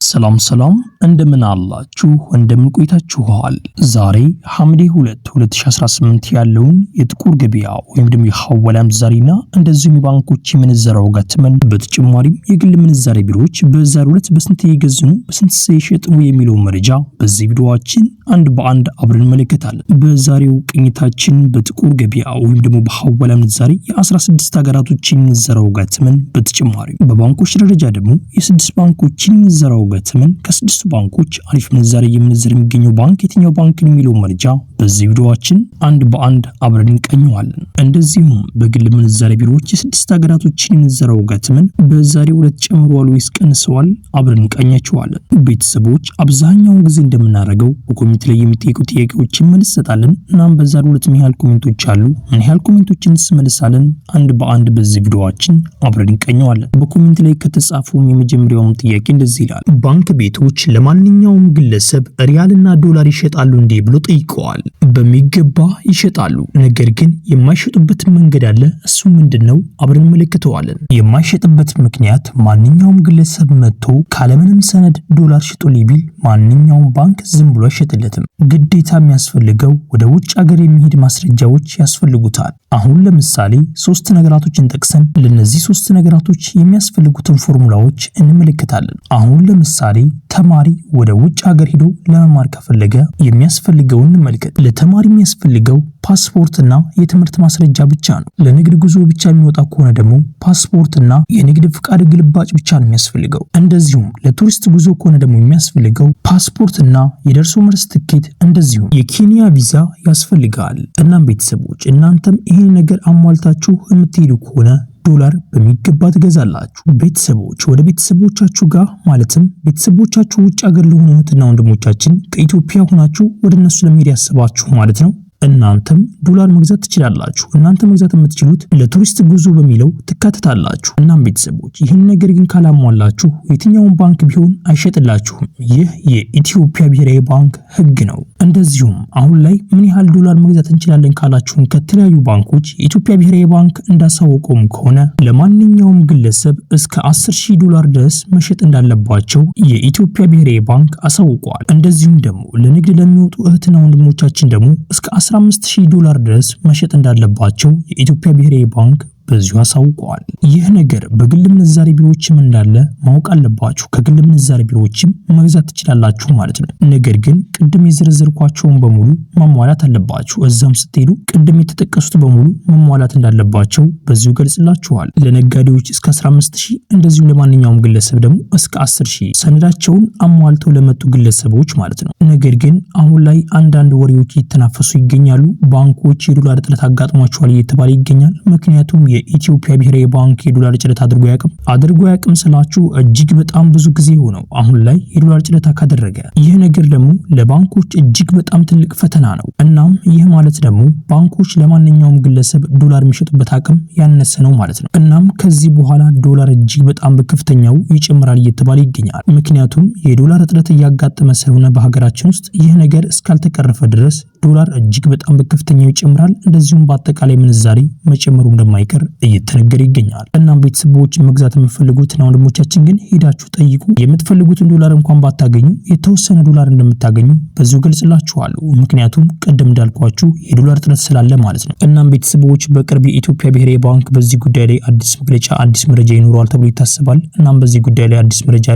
ሰላም እንደምን አላችሁ እንደምን ቆይታችኋል? ዛሬ ሐምሌ 2 2018 ያለውን የጥቁር ገበያ ወይም ደግሞ የሐዋላ ምንዛሬና እንደዚሁም የባንኮች የምንዛሬ ዋጋ ተመን በተጨማሪም የግል ምንዛሬ ቢሮዎች በዛሬው ዕለት በስንት እየገዙ በስንት እየሸጡ የሚለው መረጃ በዚህ ቪዲዮአችን አንድ በአንድ አብረን እንመለከታለን። በዛሬው ቅኝታችን በጥቁር ገበያ ወይም ደግሞ በሐዋላ ምንዛሬ የ16 ሀገራቶችን ምንዛሬ ዋጋ ተመን በተጨማሪም በባንኮች ደረጃ ደግሞ የ6 ባንኮችን ምንዛሬ ዋጋ ተመን ከስድስቱ ባንኮች አሪፍ ምንዛሬ የምንዘር የሚገኘው ባንክ የትኛው ባንክ ነው የሚለው መረጃ በዚህ ቪዲዮአችን አንድ በአንድ አብረን እንቀኘዋለን። እንደዚሁም በግል ምንዛሬ ቢሮዎች የስድስት ሀገራቶችን ምንዛሬ ዋጋ ተመን በዛሬው ዕለት ጨምሯል ወይስ ቀንሰዋል አብረን እንቀኛቸዋለን። ቤተሰቦች አብዛኛውን ጊዜ እንደምናደርገው በኮሜንት ላይ የሚጠይቁ ጥያቄዎችን መልሰጣለን። እናም በዛሬው ዕለት ምን ያህል ኮሜንቶች አሉ ምን ያህል ኮሜንቶችን እንመልሳለን አንድ በአንድ በዚህ ቪዲዮአችን አብረን እንቀኘዋለን። በኮሜንት ላይ ከተጻፈው የመጀመሪያው ጥያቄ እንደዚህ ይላል። ባንክ ቤቶች ለማንኛውም ግለሰብ ሪያልና ዶላር ይሸጣሉ እንዴ ብሎ ጠይቀዋል። በሚገባ ይሸጣሉ። ነገር ግን የማይሸጡበት መንገድ አለ። እሱ ምንድነው? አብረን እንመለከተዋለን። የማይሸጥበት ምክንያት ማንኛውም ግለሰብ መጥቶ ካለምንም ሰነድ ዶላር ሽጡልኝ ቢል ማንኛውም ባንክ ዝም ብሎ አይሸጥለትም። ግዴታ የሚያስፈልገው ወደ ውጭ ሀገር የሚሄድ ማስረጃዎች ያስፈልጉታል። አሁን ለምሳሌ ሶስት ነገራቶችን ጠቅሰን ለነዚህ ሶስት ነገራቶች የሚያስፈልጉትን ፎርሙላዎች እንመለከታለን። አሁን ለምሳሌ ተማሪ ወደ ውጭ ሀገር ሄዶ ለመማር ከፈለገ የሚያስፈልገውን እንመልከት። ለተማሪ የሚያስፈልገው ፓስፖርትና የትምህርት ማስረጃ ብቻ ነው። ለንግድ ጉዞ ብቻ የሚወጣ ከሆነ ደግሞ ፓስፖርትና የንግድ ፍቃድ ግልባጭ ብቻ ነው የሚያስፈልገው። እንደዚሁም ለቱሪስት ጉዞ ከሆነ ደግሞ የሚያስፈልገው ፓስፖርትና የደርሶ መልስ ትኬት እንደዚሁም የኬንያ ቪዛ ያስፈልጋል። እናም ቤተሰቦች እናንተም ይሄን ነገር አሟልታችሁ የምትሄዱ ከሆነ ዶላር በሚገባ ትገዛላችሁ። ቤተሰቦች ወደ ቤተሰቦቻችሁ ጋር ማለትም ቤተሰቦቻችሁ ውጭ ሀገር ለሆኑ እህትና ወንድሞቻችን ከኢትዮጵያ ሆናችሁ ወደ እነሱ ለመሄድ ያስባችሁ ማለት ነው። እናንተም ዶላር መግዛት ትችላላችሁ። እናንተ መግዛት የምትችሉት ለቱሪስት ጉዞ በሚለው ትካተታላችሁ። እናም ቤተሰቦች ይህን ነገር ግን ካላሟላችሁ የትኛውን ባንክ ቢሆን አይሸጥላችሁም። ይህ የኢትዮጵያ ብሔራዊ ባንክ ሕግ ነው። እንደዚሁም አሁን ላይ ምን ያህል ዶላር መግዛት እንችላለን ካላችሁን ከተለያዩ ባንኮች የኢትዮጵያ ብሔራዊ ባንክ እንዳሳወቀውም ከሆነ ለማንኛውም ግለሰብ እስከ 10,000 ዶላር ድረስ መሸጥ እንዳለባቸው የኢትዮጵያ ብሔራዊ ባንክ አሳውቀዋል። እንደዚሁም ደግሞ ለንግድ ለሚወጡ እህትና ወንድሞቻችን ደግሞ እስከ 15,000 ዶላር ድረስ መሸጥ እንዳለባቸው የኢትዮጵያ ብሔራዊ ባንክ በዚሁ አሳውቀዋል። ይህ ነገር በግል ምንዛሬ ቢሮዎችም እንዳለ ማወቅ አለባችሁ። ከግል ምንዛሬ ቢሮዎችም መግዛት ትችላላችሁ ማለት ነው። ነገር ግን ቅድም የዘረዘርኳቸውን በሙሉ ማሟላት አለባችሁ። እዛም ስትሄዱ ቅድም የተጠቀሱት በሙሉ ማሟላት እንዳለባቸው በዚሁ ገልጽላችኋል። ለነጋዴዎች እስከ 15,000 እንደዚሁም ለማንኛውም ግለሰብ ደግሞ እስከ 10,000 ሰነዳቸውን አሟልተው ለመጡ ግለሰቦች ማለት ነው። ነገር ግን አሁን ላይ አንዳንድ ወሬዎች እየተናፈሱ ይገኛሉ። ባንኮች የዶላር እጥረት አጋጥሟቸዋል እየተባለ ይገኛል። ምክንያቱም የኢትዮጵያ ብሔራዊ ባንክ የዶላር ጭረት አድርጎ ያቅም ስላችሁ እጅግ በጣም ብዙ ጊዜ ሆነው አሁን ላይ የዶላር ጭረት ካደረገ ይህ ነገር ደግሞ ለባንኮች እጅግ በጣም ትልቅ ፈተና ነው። እናም ይህ ማለት ደግሞ ባንኮች ለማንኛውም ግለሰብ ዶላር የሚሸጡበት አቅም ያነሰ ነው ማለት ነው። እናም ከዚህ በኋላ ዶላር እጅግ በጣም በከፍተኛው ይጨምራል እየተባለ ይገኛል። ምክንያቱም የዶላር እጥረት እያጋጠመ ስለሆነ በሀገራችን ውስጥ ይህ ነገር እስካልተቀረፈ ድረስ ዶላር እጅግ በጣም በከፍተኛው ይጨምራል። እንደዚሁም በአጠቃላይ ምንዛሬ መጨመሩ እንደማይቀር እየተነገረ ይገኛል። እናም ቤተሰቦች መግዛት የምትፈልጉትና ወንድሞቻችን ግን ሄዳችሁ ጠይቁ። የምትፈልጉትን ዶላር እንኳን ባታገኙ የተወሰነ ዶላር እንደምታገኙ በዚሁ ገልጽላችኋለሁ። ምክንያቱም ቀደም እንዳልኳችሁ የዶላር እጥረት ስላለ ማለት ነው። እናም ቤተሰቦች በቅርብ የኢትዮጵያ ብሔራዊ ባንክ በዚህ ጉዳይ ላይ አዲስ መረጃ ይኖረዋል ተብሎ ይታሰባል። እናም በዚህ ጉዳይ ላይ አዲስ መረጃ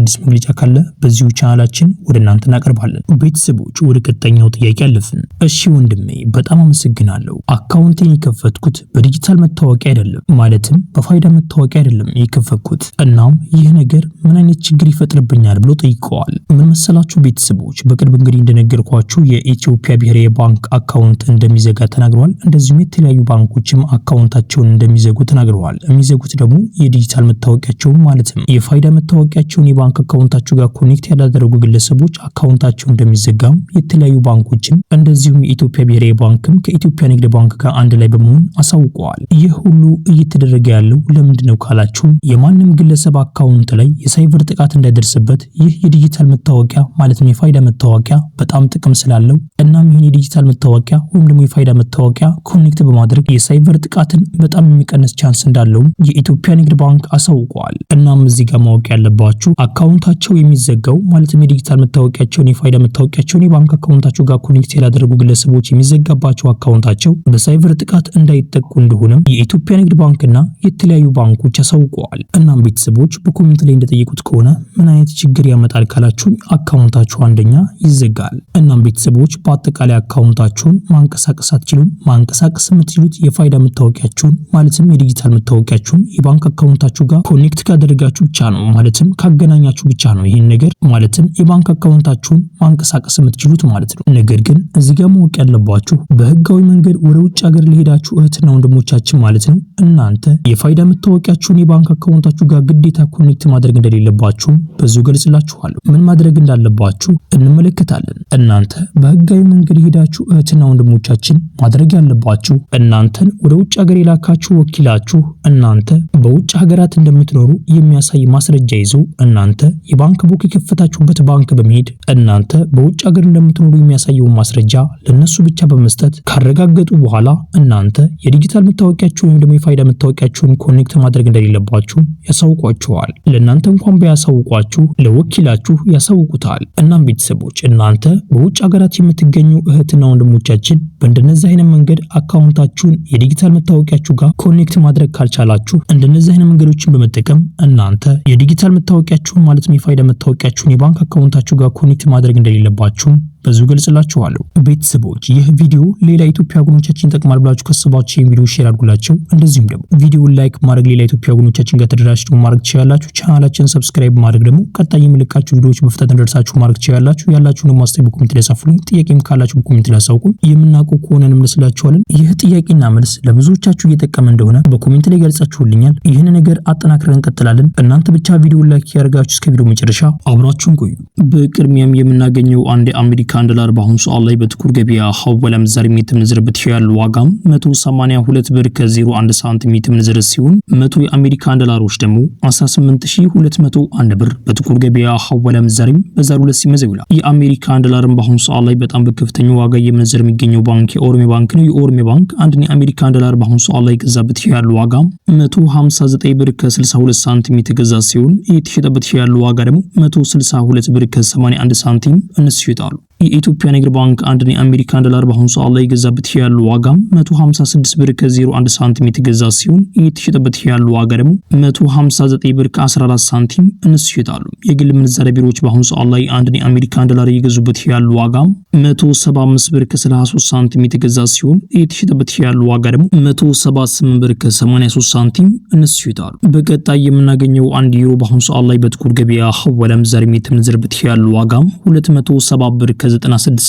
ካለ በዚሁ ቻናላችን ወደ እናንተ እናቀርባለን። ቤተሰቦች ወደ ቀጣይኛው ጥያቄ አለፍን። እሺ ወንድሜ በጣም አመሰግናለሁ። አካውንቴን የከፈትኩት በዲጂታል መታወቂያ አይደለም ማለትም በፋይዳ መታወቂያ አይደለም የከፈትኩት። እናም ይህ ነገር ምን አይነት ችግር ይፈጥርብኛል ብሎ ጠይቀዋል። ምን መሰላችሁ ቤተሰቦች በቅርብ እንግዲህ እንደነገርኳችሁ የኢትዮጵያ ብሔራዊ ባንክ አካውንት እንደሚዘጋ ተናግረዋል። እንደዚሁም የተለያዩ ባንኮችም አካውንታቸውን እንደሚዘጉ ተናግረዋል። የሚዘጉት ደግሞ የዲጂታል መታወቂያቸውን ማለትም የፋይዳ መታወቂያቸውን የባንክ አካውንታቸው ጋር ኮኔክት ያላደረጉ ግለሰቦች አካውንታቸው እንደሚዘጋም የተለያዩ ባንኮችም እንደዚሁም የኢትዮጵያ ብሔራዊ ባንክም ከኢትዮጵያ ንግድ ባንክ ጋር አንድ ላይ በመሆን አሳውቀዋል። ይህ ሁሉ እየተደረገ ያለው ለምንድነው ካላችሁ የማንም ግለሰብ አካውንት ላይ የሳይበር ጥቃት እንዳይደርስበት ይህ የዲጂታል መታወቂያ ማለትም የፋይዳ መታወቂያ በጣም ጥቅም ስላለው እናም ይህን የዲጂታል መታወቂያ ወይም ደግሞ የፋይዳ መታወቂያ ኮኔክት በማድረግ የሳይበር ጥቃትን በጣም የሚቀንስ ቻንስ እንዳለው የኢትዮጵያ ንግድ ባንክ አሳውቀዋል። እናም እዚህ ጋር ማወቅ ያለባችሁ አካውንታቸው የሚዘጋው ማለትም የዲጂታል መታወቂያቸውን የፋይዳ መታወቂያቸውን የባንክ አካውንታቸው ጋር ኮኔክት ያላደረጉ ግለሰቦች የሚዘጋባቸው አካውንታቸው በሳይበር ጥቃት እንዳይጠቁ እንደሆነ የኢትዮጵያ ንግድ ባንክና የተለያዩ ባንኮች አሳውቀዋል። እናም ቤተሰቦች በኮሜንት ላይ እንደጠየቁት ከሆነ ምን አይነት ችግር ያመጣል ካላችሁ አካውንታችሁ አንደኛ ይዘጋል። እናም ቤተሰቦች በአጠቃላይ አካውንታችሁን ማንቀሳቀስ አትችሉም። ማንቀሳቀስ የምትችሉት የፋይዳ መታወቂያችሁን ማለትም የዲጂታል መታወቂያችሁን የባንክ አካውንታችሁ ጋር ኮኔክት ካደረጋችሁ ብቻ ነው ማለትም ካገናኛችሁ ብቻ ነው ይሄን ነገር ማለትም የባንክ አካውንታችሁን ማንቀሳቀስ የምትችሉት ማለት ነው። ነገር ግን እዚህ ጋር ማወቅ ያለባችሁ በህጋዊ መንገድ ወደ ውጭ ሀገር ለሄዳችሁ እህትና ወንድሞቻችን ማለት ነው እናንተ የፋይዳ መታወቂያችሁን የባንክ አካውንታችሁ ጋር ግዴታ ኮኔክት ማድረግ እንደሌለባችሁ በዙ ገልጽላችኋለሁ። ምን ማድረግ እንዳለባችሁ እንመለከታለን። እናንተ በህጋዊ መንገድ ሄዳችሁ እህትና ወንድሞቻችን ማድረግ ያለባችሁ እናንተን ወደ ውጭ ሀገር የላካችሁ ወኪላችሁ እናንተ በውጭ ሀገራት እንደምትኖሩ የሚያሳይ ማስረጃ ይዞ እናንተ የባንክ ቡክ የከፈታችሁበት ባንክ በመሄድ እናንተ በውጭ ሀገር እንደምትኖሩ የሚያሳየውን ማስረጃ ለነሱ ብቻ በመስጠት ካረጋገጡ በኋላ እናንተ የዲጂታል መታወቂያችሁን ወይም ደግሞ የፋይዳ መታወቂያችሁን ኮኔክት ማድረግ እንደሌለባችሁ ያሳውቋችኋል። ለእናንተ እንኳን ቢያሳውቋችሁ ለወኪላችሁ ያሳውቁታል። እናም ቤተሰቦች እናንተ በውጭ ሀገራት የምትገኙ እህትና ወንድሞቻችን በእንደነዚህ አይነት መንገድ አካውንታችሁን የዲጂታል መታወቂያችሁ ጋር ኮኔክት ማድረግ ካልቻላችሁ እንደነዚህ አይነት መንገዶችን በመጠቀም እናንተ የዲጂታል መታወቂያችሁን ማለትም የፋይዳ መታወቂያችሁን የባንክ አካውንታችሁ ጋር ኮኔክት ማድረግ እንደሌለባችሁ በዙ ገልጽላችኋለሁ። ቤተሰቦች ይህ ቪዲዮ ሌላ ኢትዮጵያ ወገኖቻችን ይጠቅማል ብላችሁ ከሰባችሁ ይህን ቪዲዮ ሼር አድርጉላችሁ። እንደዚሁም ደግሞ ቪዲዮውን ላይክ ማድረግ ሌላ ኢትዮጵያ ወገኖቻችን ጋር ተደራሽቱ ማድረግ ትችላላችሁ። ቻናላችንን ሰብስክራይብ ማድረግ ደግሞ ቀጣይ የምለቃችሁ ቪዲዮዎች በፍጥነት እንደርሳችሁ ማድረግ ትችላላችሁ። ያላችሁን ደግሞ አስተያየት በኮሜንት ላይ ጻፉልኝ። ጥያቄም ካላችሁ በኮሜንት ላይ አሳውቁኝ። የምናውቀው ከሆነ እንመልስላችኋለን። ይህ ጥያቄና መልስ ለብዙዎቻችሁ እየጠቀመ እንደሆነ በኮሜንት ላይ ገልጻችሁልኛል። ይህን ነገር አጠናክረን እንቀጥላለን። እናንተ ብቻ ቪዲዮውን ላይክ ያደርጋችሁ እስከ ቪዲዮ መጨረሻ አብራችሁን ቆዩ። በቅድሚያም የምናገኘው አንድ የአሜሪካን ዶላር በአሁኑ ሰዓት ላይ በጥቁር ገበያ ሐዋላ ምንዛሬ የተመነዘረበት ያለው ዋጋም 182 ብር ከ01 ሳንቲም የተመነዘረ ሲሆን 100 የአሜሪካን ዶላሮች ደግሞ 18201 ብር በጥቁር ገበያ ሐዋላ ምንዛሬ በዛሬው ዕለት ሲመዘው ይውላል። የአሜሪካን ዶላርም በአሁኑ ሰዓት ላይ በጣም በከፍተኛ ዋጋ እየመነዘረ የሚገኘው ባንክ የኦሮሚያ ባንክ ነው። የኦሮሚያ ባንክ አንድ የአሜሪካን ዶላር በአሁኑ ሰዓት ላይ ገዛበት ያለው ዋጋ 159 ብር ከ62 ሳንቲም የተገዛ ሲሆን የተሸጠበት ያለው ዋጋ ደግሞ 162 ብር ከ81 ሳንቲም እነሱ ይሸጣሉ። የኢትዮጵያ ንግድ ባንክ አንድ የአሜሪካን ዶላር በአሁኑ ሰዓት ላይ ገዛበት ያለው ዋጋ 156 ብር ከ01 ሳንቲም የተገዛ ሲሆን የተሸጠበት ያለው ዋጋ ደግሞ 159 ብር ከ14 ሳንቲም እነሱ ይሸጣሉ። የግል ምንዛሬ ቢሮዎች በአሁኑ ሰዓት ላይ አንድ የአሜሪካን ዶላር እየገዙበት ያለው ዋጋ 175 ብር ከ33 ሳንቲም የተገዛ ሲሆን የተሸጠበት ያለው ዋጋ ደግሞ 178 ብር ከ83 ሳንቲም እነሱ ይሸጣሉ። በቀጣይ የምናገኘው አንድ ዩሮ በአሁኑ ሰዓት ላይ በጥቁር ገበያ ሐዋላ ምንዛሬ የተመነዘረበት ያለው ዋጋ 270 ብር ከ96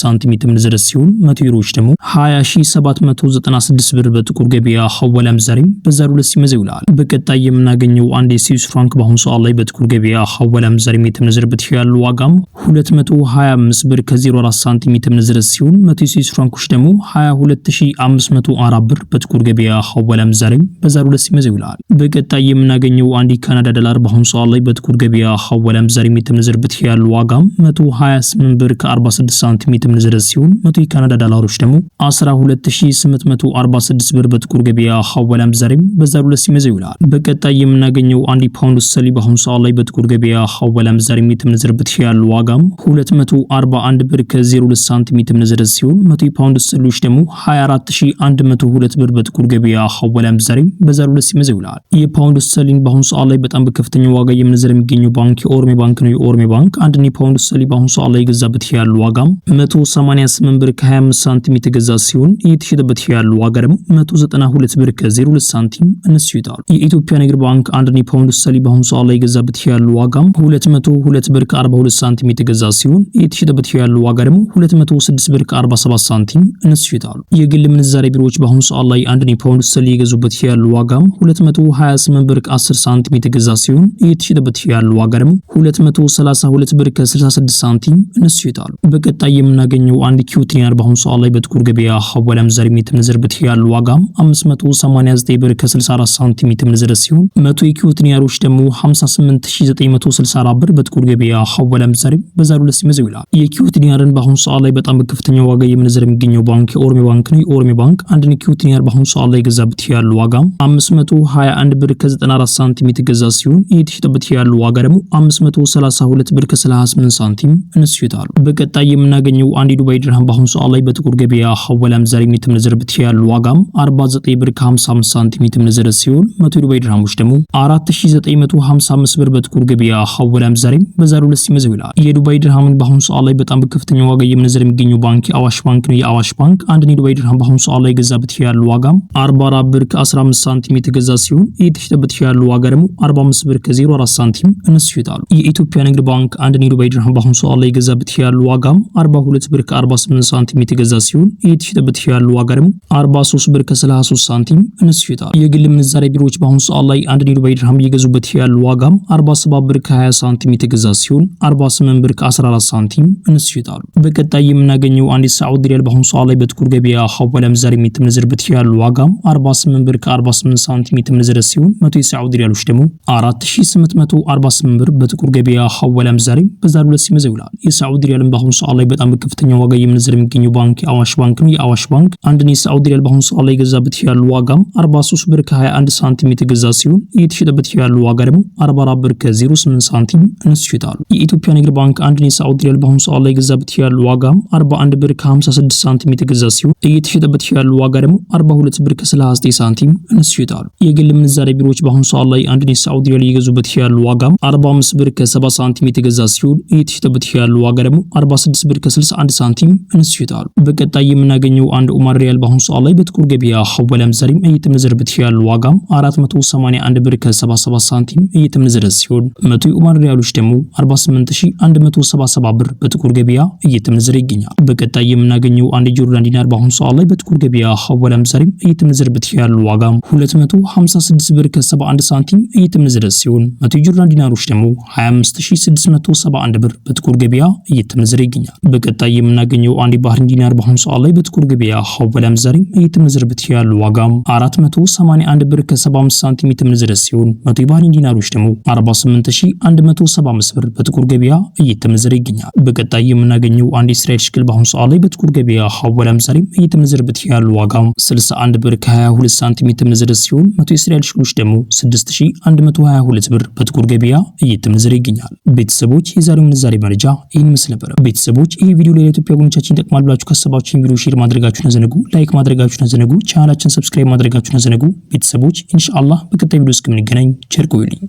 ሳንቲም የተመነዘረ ሲሆን 100 ዩሮዎች ደግሞ 20796 ብር በጥቁር ገበያ ሐዋላ ምንዛሬ በዛሬው ዕለት ሲመዘው ይውላል። በቀጣይ የምናገኘው አንድ የስዊስ ፍራንክ በአሁኑ ሰዓት ላይ በጥቁር ገበያ ሐዋላ ምንዛሬ የተመነዘረበት ያለው ዋጋም 225 ብር ከ04 ሳንቲም የተመነዘረ ሲሆን 100 የስዊስ ፍራንኮች ደግሞ 22504 ብር በጥቁር ገበያ ሐዋላ ምንዛሬ በዛሬው ዕለት ሲመዘው ይውላል። በቀጣይ የምናገኘው አንድ የካናዳ ዶላር በአሁኑ ሰዓት ላይ በጥቁር ገበያ ሐዋላ ምንዛሬ የተመነዘረበት ያለው ዋጋም 128 ብር ከ46 ሳንቲም የተመነዘረ ሲሆን 100 የካናዳ ዶላሮች ደግሞ 12846 ብር በጥቁር ገበያ ሐዋላ ምንዛሬ በዛሬው ዕለት ሲመዘው ይውላል። በቀጣይ የምናገኘው አንድ ፓውንድ ስተርሊንግ በአሁኑ ሰዓት ላይ በጥቁር ገበያ ሐዋላ ምንዛሬ የተመነዘረበት ያለው ዋጋም 241 ብር ከ02 ሳንቲም የተመነዘረ ሲሆን 100 ፓውንድ ስተርሊንግ ደግሞ 24102 ብር በጥቁር ገበያ ሐዋላ ምንዛሬ በዛሬው ዕለት ሲመዘው ይውላል። የፓውንድ ስተርሊንግ በአሁኑ ሰዓት ላይ በጣም በከፍተኛ ዋጋ እየመነዘረ የሚገኘው ባንክ የኦሮሚያ ባንክ ነው። የኦሮሚያ ባንክ አንድ ፓውንድ ስተርሊንግ በአሁኑ ሰዓት ላይ የገዛበት ያለው ዋጋ 188 ብር ከ25 ሳንቲም የተገዛ ሲሆን የተሸጠበት ያለው ዋጋ ደግሞ 192 ብር ከ02 ሳንቲም እነሱ ይጣሉ። የኢትዮጵያ ንግድ ባንክ አንድ ፓውንድ ስተርሊንግ በአሁኑ ሰዓት ላይ የገዛበት ያለው ዋጋ 202 ብር ከ42 ሳንቲም የተገዛ ሲሆን የተሸጠበት ያለው ዋጋ ደግሞ 206 ብር ከ47 ሳንቲም እነሱ ይጣሉ። የግል ምንዛሬ ቢሮዎች በአሁኑ ሰዓት ላይ አንድ ፓውንድ ስተርሊንግ የገዙበት ያለው ዋጋ 228 ብር ከ10 ሳንቲም የተገዛ ሲሆን የተሸጠበት ያለው ዋጋ ደግሞ 232 ብር ከ66 ሳንቲም እነሱ ይጣሉ። በቀጣይ የምናገኘው አንድ ኪዩት ዲናር በአሁኑ ሰዓት ላይ በጥቁር ገበያ ሐዋላ ምንዛሬ የተመነዘረበት ያለው ዋጋም 589 ብር ከ64 ሳንቲም የተመነዘረ ሲሆን 100 የኪዩት ዲናሮች ደግሞ 58964 ብር በጥቁር ገበያ ሐዋላ ምንዛሬ በዛሬው ዕለት ሲመዘው ይላል። የኪዩት ዲናርን በአሁኑ ሰዓት ላይ በጣም በከፍተኛ ዋጋ የምንዘረ የሚገኘው ባንክ የኦሮሚያ ባንክ ነው። የኦሮሚያ ባንክ አንድ ኪዩት ዲናር በአሁኑ ሰዓት ላይ ገዛበት ያለው ዋጋም 521 ብር ከ94 ሳንቲም የተገዛ ሲሆን የተሸጠበት ያለው ዋጋ ደግሞ 532 ብር ከ38 ሳንቲም እነሱ ይታሉ። በቀጣይ የምናገኘው አንድ ዱባይ ድርሃም በአሁኑ ሰዓት ላይ በጥቁር ገበያ ሐዋላ ምንዛሬ የተመነዘረበት ያለው ዋጋም 49 ብር ከ55 ሳንቲም የተመነዘረ ሲሆን 100 ዱባይ ድርሃሞች ደግሞ 4955 ብር በጥቁር ገበያ ሐዋላ ምንዛሬ በዛሬው ዕለት ሲመዘው ይላል። የዱባይ ድርሃምን በአሁኑ ሰዓት ላይ በጣም በከፍተኛ ዋጋ የምንዘረ የሚገኘው ባንክ የአዋሽ ባንክ ነው። የአዋሽ ባንክ አንድ ዱባይ ድርሃም በአሁኑ ሰዓት ላይ ገዛበት ያለው ዋጋም 44 ብር ከ15 ሳንቲም የተገዛ ሲሆን የተሸጠበት ያለው ዋጋ ደግሞ 45 ብር ከ04 ሳንቲም እነሱ ይታሉ። የኢትዮጵያ ንግድ ባንክ አንድ ዱባይ ድርሃም በአሁኑ ሰዓት ላይ ገዛበት ያለው ዋጋም 42 ብር ከ48 ሳንቲም የተገዛ ሲሆን የተሸጠበት ያለው ዋጋ ደግሞ 43 ብር ከ33 ሳንቲም እነሱ ይታሉ። የግል ምንዛሬ ቢሮዎች በአሁኑ ሰዓት ላይ አንድ ዱባይ ድርሃም እየገዙበት ያለው ዋጋም 47 ብር ከ20 ሳንቲም የተገዛ ሲሆን 48 ብር ከ14 ሳንቲም እነሱ ይታሉ። በቀጣይ የምናገኘው አንድ ሳዑዲ ሪያል በአሁኑ ሰዓት ላይ በጥቁር ገበያ ሐዋላ ምንዛሬ የተመነዘረበት ያለው ዋጋም 48 ብር ከ48 ሳንቲም የተመነዘረ ሲሆን 100 የሳዑዲ ሪያሎች ደግሞ 4848 ብር በጥቁር ገበያ ሐዋላ ምንዛሬ በዛሬው ዕለት ሲመዘው ይላል። የሳዑዲ ሪያልን በአሁኑ ሰዓት ላይ በጣም በከፍተኛ ዋጋ የምንዘረ የሚገኘው ባንክ የአዋሽ ባንክ ነው። የአዋሽ ባንክ አንድ የሳዑዲ ሪያል በአሁኑ ሰዓት ላይ ገዛበት ያለው ዋጋም 43 ብር ከ21 ሳንቲም የተገዛ ሲሆን የተሸጠበት ያለው ዋጋ ደግሞ 44 ብር ከ08 ሳንቲም እነሱ ይታሉ። የኢትዮጵያ ንግድ ባንክ አንድ የሳዑዲ ሪያል በአሁኑ ሰዓት ላይ ገዛበት ያለው ዋጋም 41 ብር ከ56 ሳንቲም የተገዛ ሲሆን የተሸጠበት ያለው ዋጋ ደግሞ 42 ብር ከ39 ሳንቲም እነሱ ይታሉ። የግል ምንዛሬ ቢሮዎች በአሁኑ ሰዓት ላይ አንድ የሳዑዲ ሪያል እየገዙበት ያለው ዋጋም 45 ብር ከ70 ሳንቲም የተገዛ ሲሆን የተሸጠበት ያለው ዋጋ ደግሞ 46 ብር ከ61 ሳንቲም እነሱ ይታሉ። በቀጣይ የምናገኘው አንድ ኦማር ሪያል በአሁኑ ሰዓት ላይ በጥቁር ገበያ ሐዋላ ምንዛሬ እየተመነዘረበት ያለው ዋጋም 481 ብር ከ77 ሳንቲም እየተመነዘረ ሲሆን 100 የኦማር ሪያሎች ደግሞ 48177 ብር በጥቁር ገበያ እየተመነዘረ ይገኛል። በቀጣይ የምናገኘው አንድ ጆርዳን ዲናር በአሁኑ ሰዓት ላይ በጥቁር ገበያ ሐዋላ ምንዛሬ እየተመነዘረበት ያለው ዋጋም 256 ብር ከ71 ሳንቲም እየተመነዘረ ሲሆን 100 ጆርዳን ዲናሮች ደግሞ 25671 ብር በጥቁር ገበያ እየተመነዘረ ይገኛል። በቀጣይ የምናገኘው አንድ ባህሪን ዲናር በአሁኑ ሰዓት ላይ በጥቁር ገበያ ሐዋላ ምንዛሬ እየተመነዘረበት ያለው ዋጋም 481 ብር ከ75 ሳንቲም እየተመነዘረ ሲሆን 100 ባህሪን ዲናሮች ደግሞ 48175 ብር በጥቁር ገበያ እየተመነዘረ ይገኛል። በቀጣይ የምናገኘው አንድ እስራኤል ሽክል በአሁኑ ሰዓት ላይ በጥቁር ገበያ ሐዋላ ምንዛሬ እየተመነዘረበት ያለው ዋጋም 61 ብር ከ22 ሳንቲም እየተመነዘረ ሲሆን 100 እስራኤል ሽክሎች ደግሞ 6122 ብር በጥቁር ገበያ እየተመነዘረ ይገኛል። ቤተሰቦች የዛሬው ምንዛሬ መረጃ ይህን ይመስል ነበር። ቤተሰቦች ይህ ቪዲዮ ለኢትዮጵያ ጎኖቻችን ይጠቅማል ብላችሁ ካሰባችሁ ቪዲዮ ሼር ማድረጋችሁን አዘነጉ፣ ላይክ ማድረጋችሁን አዘነጉ፣ ቻናላችንን ሰብስክራይብ ማድረጋችሁን አዘነጉ። ቤተሰቦች ኢንሻአላህ በቀጣይ ቪዲዮ እስከምንገናኝ ቸር ቆዩልኝ።